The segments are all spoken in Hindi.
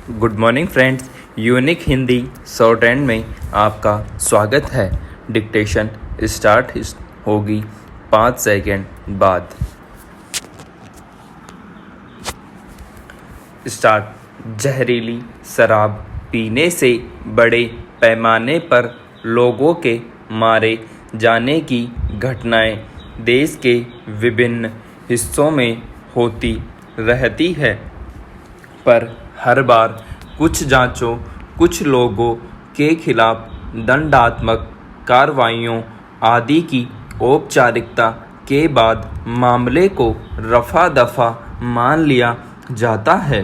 Good morning friends. Unique Hindi short hand में आपका स्वागत है। डिक्टेशन स्टार्ट होगी 5 सेकंड बाद। स्टार्ट। जहरीली शराब पीने से बड़े पैमाने पर लोगों के मारे जाने की घटनाएं देश के विभिन्न हिस्सों में होती रहती है, पर हर बार कुछ जांचों, कुछ लोगों के खिलाफ दंडात्मक कार्रवाइयों आदि की औपचारिकता के बाद मामले को रफा दफा मान लिया जाता है।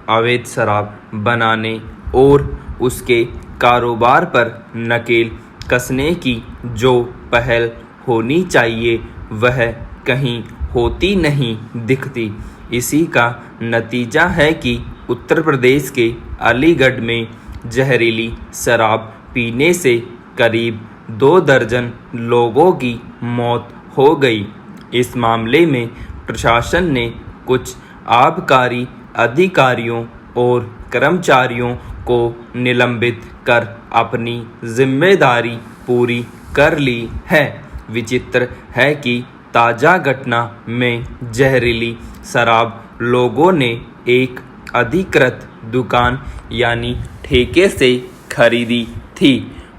अवैध शराब बनाने और उसके कारोबार पर नकेल कसने की जो पहल होनी चाहिए वह कहीं होती नहीं दिखती। इसी का नतीजा है कि उत्तर प्रदेश के अलीगढ़ में जहरीली शराब पीने से करीब 2 दर्जन लोगों की मौत हो गई। इस मामले में प्रशासन ने कुछ आबकारी अधिकारियों और कर्मचारियों को निलंबित कर अपनी जिम्मेदारी पूरी कर ली है। विचित्र है कि ताज़ा घटना में जहरीली शराब लोगों ने एक अधिकृत दुकान यानी ठेके से खरीदी थी।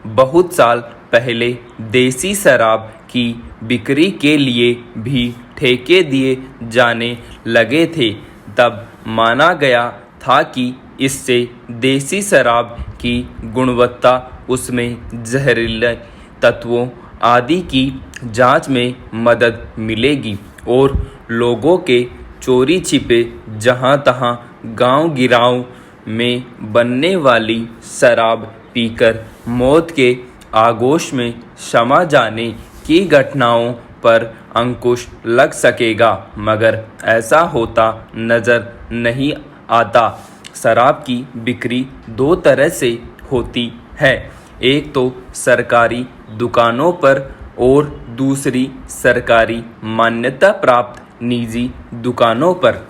बहुत साल पहले देसी शराब की बिक्री के लिए भी ठेके दिए जाने लगे थे। तब माना गया था कि इससे देसी शराब की गुणवत्ता, उसमें जहरीले तत्वों आदि की जांच में मदद मिलेगी और लोगों के चोरी छिपे जहां तहां गांव गिराव में बनने वाली शराब पीकर मौत के आगोश में समा जाने की घटनाओं पर अंकुश लग सकेगा, मगर ऐसा होता नजर नहीं आता। शराब की बिक्री 2 तरह से होती है, एक तो सरकारी दुकानों पर और दूसरी सरकारी मान्यता प्राप्त निजी दुकानों पर।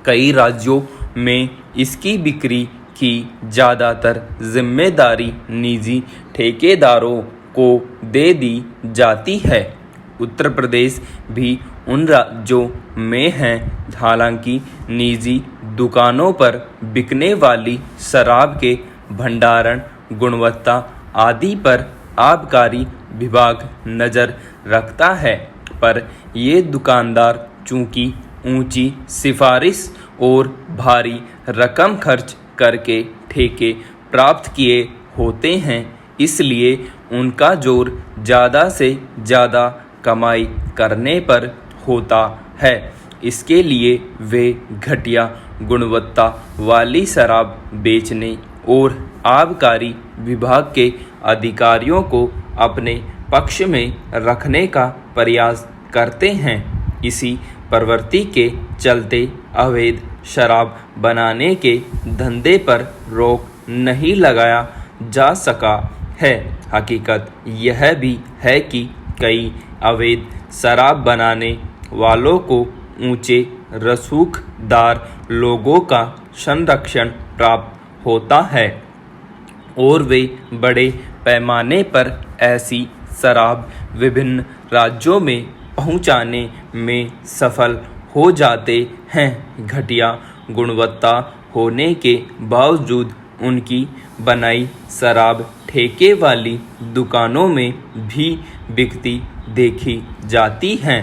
कई राज्यों में इसकी बिक्री की ज़्यादातर जिम्मेदारी निजी ठेकेदारों को दे दी जाती है। उत्तर प्रदेश भी उन राज्यों में है। हालांकि निजी दुकानों पर बिकने वाली शराब के भंडारण, गुणवत्ता आदि पर आबकारी विभाग नज़र रखता है, पर ये दुकानदार चूंकि ऊंची सिफारिश और भारी रकम खर्च करके ठेके प्राप्त किए होते हैं, इसलिए उनका जोर ज़्यादा से ज़्यादा कमाई करने पर होता है। इसके लिए वे घटिया गुणवत्ता वाली शराब बेचने और आबकारी विभाग के अधिकारियों को अपने पक्ष में रखने का प्रयास करते हैं। इसी प्रवृत्ति के चलते अवैध शराब बनाने के धंधे पर रोक नहीं लगाया जा सका है। हकीकत यह भी है कि कई अवैध शराब बनाने वालों को ऊंचे रसूखदार लोगों का संरक्षण प्राप्त होता है और वे बड़े पैमाने पर ऐसी शराब विभिन्न राज्यों में पहुंचाने में सफल हो जाते हैं। घटिया गुणवत्ता होने के बावजूद उनकी बनाई शराब ठेके वाली दुकानों में भी बिकती देखी जाती है।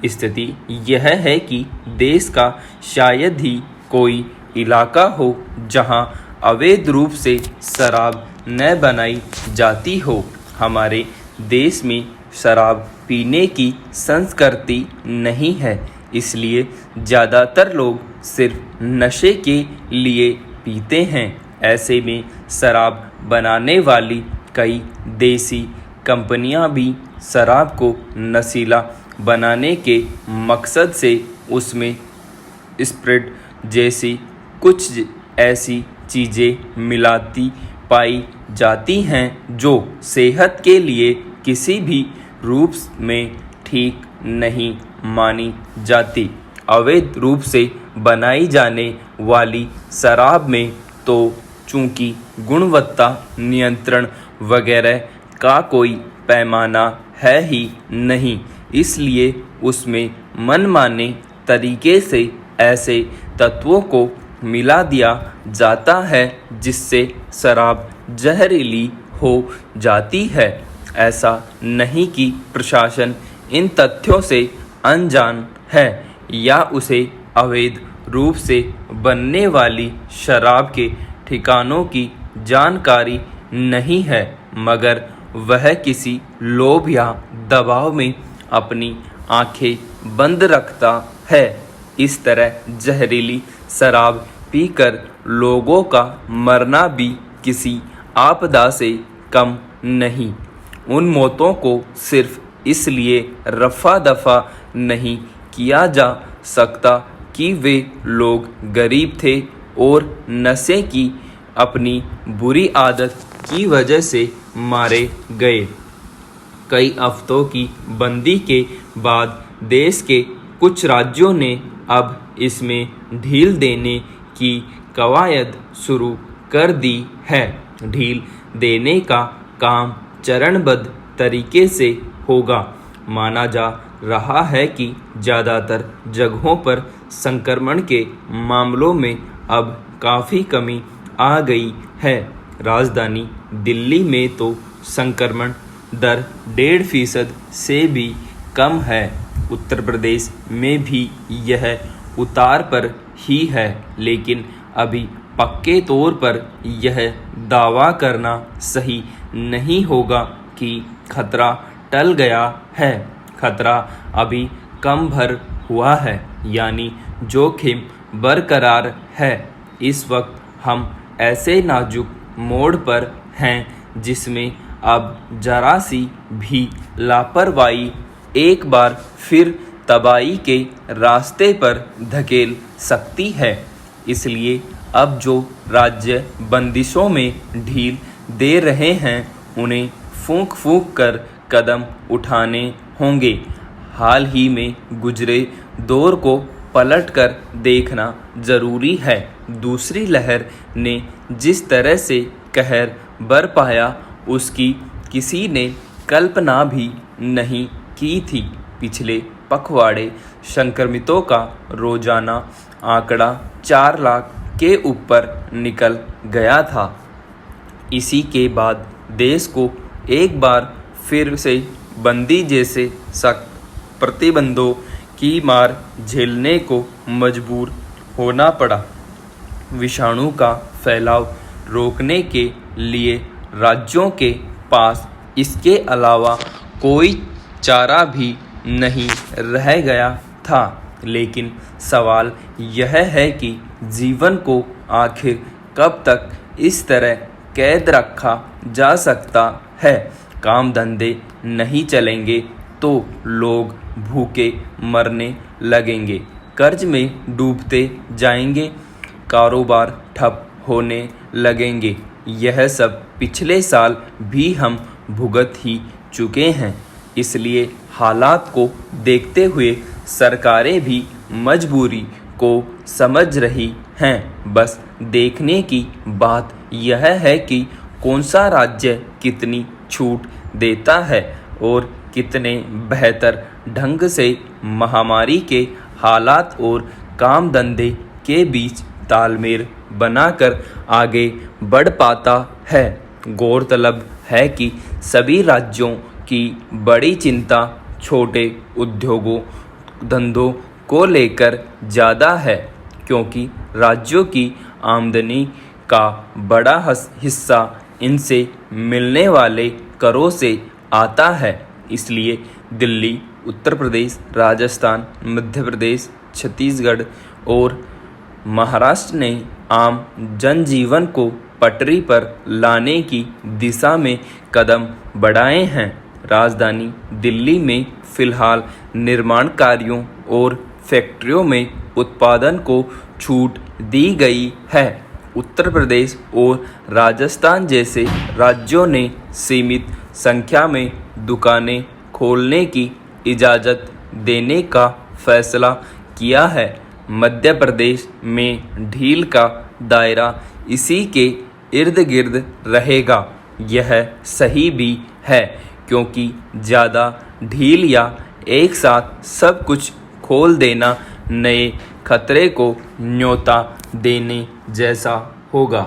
स्थिति यह है कि देश का शायद ही कोई इलाका हो जहां अवैध रूप से शराब न बनाई जाती हो। हमारे देश में शराब पीने की संस्कृति नहीं है, इसलिए ज़्यादातर लोग सिर्फ नशे के लिए पीते हैं। ऐसे में शराब बनाने वाली कई देसी कंपनियां भी शराब को नशीला बनाने के मकसद से उसमें स्प्रिट जैसी कुछ ऐसी चीज़ें मिलाती पाई जाती हैं जो सेहत के लिए किसी भी रूप में ठीक नहीं मानी जाती। अवैध रूप से बनाई जाने वाली शराब में तो चूंकि गुणवत्ता नियंत्रण वगैरह का कोई पैमाना है ही नहीं, इसलिए उसमें मनमाने तरीके से ऐसे तत्वों को मिला दिया जाता है जिससे शराब जहरीली हो जाती है। ऐसा नहीं कि प्रशासन इन तथ्यों से अनजान है या उसे अवैध रूप से बनने वाली शराब के ठिकानों की जानकारी नहीं है, मगर वह किसी लोभ या दबाव में अपनी आंखें बंद रखता है। इस तरह जहरीली शराब पीकर लोगों का मरना भी किसी आपदा से कम नहीं। उन मौतों को सिर्फ इसलिए रफा दफा नहीं किया जा सकता कि वे लोग गरीब थे और नशे की अपनी बुरी आदत की वजह से मारे गए। कई हफ्तों की बंदी के बाद देश के कुछ राज्यों ने अब इसमें ढील देने की कवायद शुरू कर दी है। ढील देने का काम चरणबद्ध तरीके से होगा। माना जा रहा है कि ज़्यादातर जगहों पर संक्रमण के मामलों में अब काफ़ी कमी आ गई है। राजधानी दिल्ली में तो संक्रमण दर 1.5% से भी कम है। उत्तर प्रदेश में भी यह उतार पर ही है, लेकिन अभी पक्के तौर पर यह दावा करना सही नहीं होगा कि खतरा टल गया है। खतरा अभी कम भर हुआ है, यानी जोखिम बरकरार है। इस वक्त हम ऐसे नाजुक मोड़ पर हैं जिसमें अब जरा सी भी लापरवाही एक बार फिर तबाही के रास्ते पर धकेल सकती है। इसलिए अब जो राज्य बंदिशों में ढील दे रहे हैं, उन्हें फूंक फूंक कर कदम उठाने होंगे। हाल ही में गुजरे दौर को पलट कर देखना ज़रूरी है। दूसरी लहर ने जिस तरह से कहर बरपाया, उसकी किसी ने कल्पना भी नहीं की थी। पिछले पखवाड़े संक्रमितों का रोजाना आंकड़ा 4 लाख के ऊपर निकल गया था। इसी के बाद देश को एक बार फिर से बंदी जैसे सख्त प्रतिबंधों की मार झेलने को मजबूर होना पड़ा। विषाणु का फैलाव रोकने के लिए राज्यों के पास इसके अलावा कोई चारा भी नहीं रह गया था। लेकिन सवाल यह है कि जीवन को आखिर कब तक इस तरह कैद रखा जा सकता है। काम धंधे नहीं चलेंगे तो लोग भूखे मरने लगेंगे, कर्ज में डूबते जाएंगे, कारोबार ठप होने लगेंगे। यह सब पिछले साल भी हम भुगत ही चुके हैं। इसलिए हालात को देखते हुए सरकारें भी मजबूरी को समझ रही हैं। बस देखने की बात यह है कि कौन सा राज्य कितनी छूट देता है और कितने बेहतर ढंग से महामारी के हालात और काम धंधे के बीच तालमेल बनाकर आगे बढ़ पाता है। गौरतलब है कि सभी राज्यों की बड़ी चिंता छोटे उद्योगों धंधों को लेकर ज़्यादा है, क्योंकि राज्यों की आमदनी का बड़ा हिस्सा इनसे मिलने वाले करों से आता है। इसलिए दिल्ली, उत्तर प्रदेश, राजस्थान, मध्य प्रदेश, छत्तीसगढ़ और महाराष्ट्र ने आम जनजीवन को पटरी पर लाने की दिशा में कदम बढ़ाए हैं। राजधानी दिल्ली में फिलहाल निर्माण कार्यों और फैक्ट्रियों में उत्पादन को छूट दी गई है। उत्तर प्रदेश और राजस्थान जैसे राज्यों ने सीमित संख्या में दुकानें खोलने की इजाज़त देने का फैसला किया है। मध्य प्रदेश में ढील का दायरा इसी के इर्द गिर्द रहेगा। यह सही भी है, क्योंकि ज़्यादा ढील या एक साथ सब कुछ खोल देना नए खतरे को न्योता देने जैसा होगा।